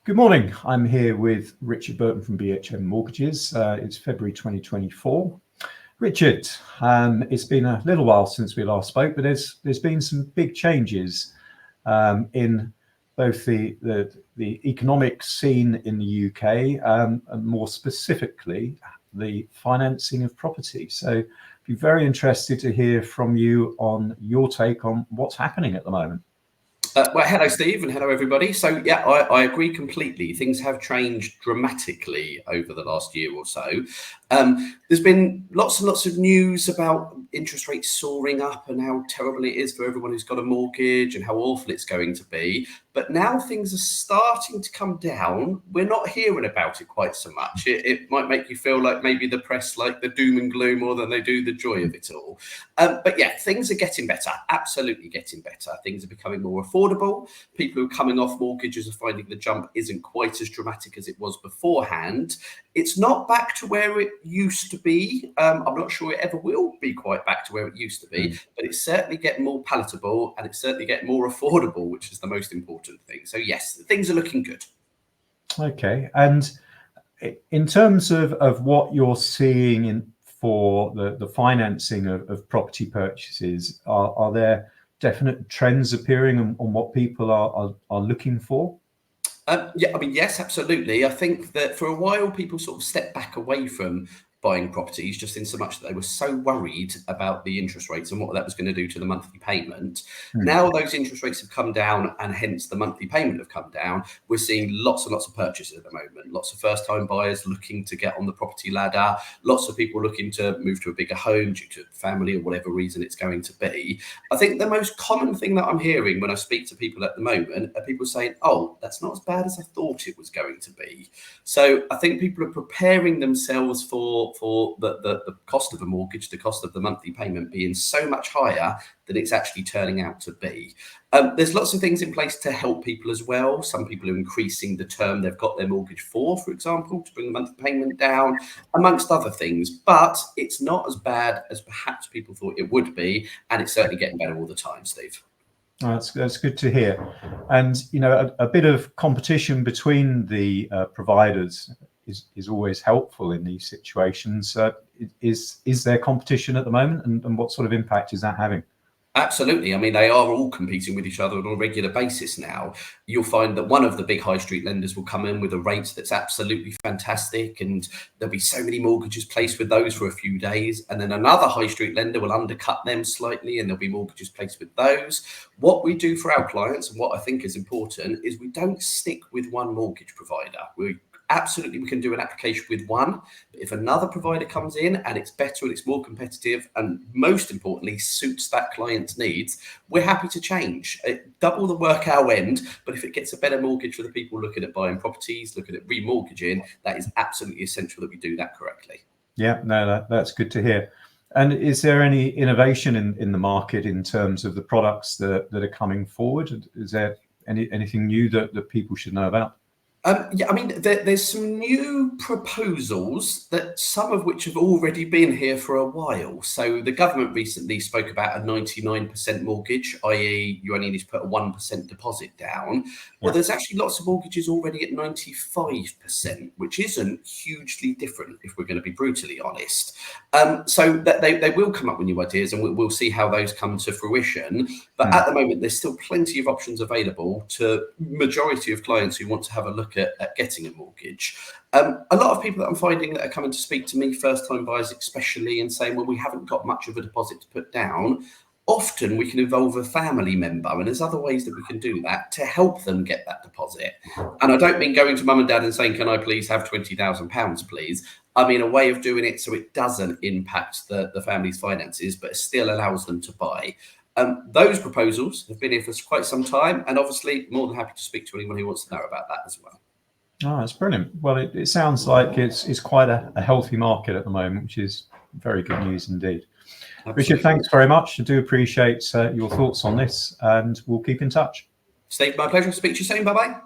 Good morning. I'm here with Richard Burton from BHM Mortgages. It's February 2024. Richard, it's been a little while since we last spoke, but there's been some big changes in both the economic scene in the UK and more specifically the financing of property. So I'd be very interested to hear from you on your take on what's happening at the moment. Well, hello, Steve, and hello, everybody. So, yeah, I agree completely. Things have changed dramatically over the last year or so. There's been lots and lots of news about interest rates soaring up and how terrible it is for everyone who's got a mortgage and how awful it's going to be. But now things are starting to come down. We're not hearing about it quite so much. It might make you feel like maybe the press like the doom and gloom more than they do the joy of it all. But yeah, things are getting better, absolutely getting better. Things are becoming more affordable. People who are coming off mortgages are finding the jump isn't quite as dramatic as it was beforehand. It's not back to where it used to be. I'm not sure it ever will be quite back to where it used to be, but it's certainly getting more palatable and it's certainly getting more affordable, which is the most important thing. So yes, things are looking good. Okay, and in terms of what you're seeing for the financing of property purchases, are there definite trends appearing on what people are looking for? Yeah, I mean, yes, absolutely. I think that for a while, people sort of stepped back away from buying properties just in so much that they were so worried about the interest rates and what that was going to do to the monthly payment. Now those interest rates have come down and hence the monthly payment have come down. We're seeing lots and lots of purchases at the moment, lots of first time buyers looking to get on the property ladder, lots of people looking to move to a bigger home due to family or whatever reason it's going to be. I think the most common thing that I'm hearing when I speak to people at the moment are people saying, oh, that's not as bad as I thought it was going to be. So I think people are preparing themselves for the cost of a mortgage, the cost of the monthly payment being so much higher than it's actually turning out to be. There's lots of things in place to help people as well. Some people are increasing the term they've got their mortgage for example, to bring the monthly payment down, amongst other things. But it's not as bad as perhaps people thought it would be, and it's certainly getting better all the time, Steve. Oh, that's good to hear. And you know, a bit of competition between the providers is always helpful in these situations. Is there competition at the moment, and what sort of impact is that having? Absolutely. I mean, they are all competing with each other on a regular basis now. You'll find that one of the big high street lenders will come in with a rate that's absolutely fantastic, and there'll be so many mortgages placed with those for a few days. And then another high street lender will undercut them slightly, and there'll be mortgages placed with those. What we do for our clients, and what I think is important, is we don't stick with one mortgage provider. Absolutely, we can do an application with one, but if another provider comes in and it's better and it's more competitive and most importantly suits that client's needs, we're happy to change. Double the work our end, but if it gets a better mortgage for the people looking at buying properties, looking at remortgaging, that is absolutely essential that we do that correctly. Yeah, no, that's good to hear. And is there any innovation in the market in terms of the products that are coming forward? Is there anything new that people should know about? Yeah, I mean, there's some new proposals that some of which have already been here for a while. So the government recently spoke about a 99% mortgage, i.e. you only need to put a 1% deposit down. Well, there's actually lots of mortgages already at 95%, which isn't hugely different if we're going to be brutally honest. So that they will come up with new ideas and we'll see how those come to fruition. But at the moment, there's still plenty of options available to majority of clients who want to have a look at getting a mortgage. A lot of people that I'm finding that are coming to speak to me, first time buyers especially, and saying, well, we haven't got much of a deposit to put down. Often we can involve a family member, and there's other ways that we can do that to help them get that deposit. And I don't mean going to mum and dad and saying, can I please have £20,000, please? I mean a way of doing it so it doesn't impact the family's finances, but it still allows them to buy. Those proposals have been here for quite some time, and obviously more than happy to speak to anyone who wants to know about that as well. Oh, that's brilliant. Well, it sounds like it's quite a healthy market at the moment, which is very good news indeed. Absolutely. Richard, thanks very much. I do appreciate your thoughts on this, and we'll keep in touch. Steve, my pleasure. Speak to you soon. Bye-bye.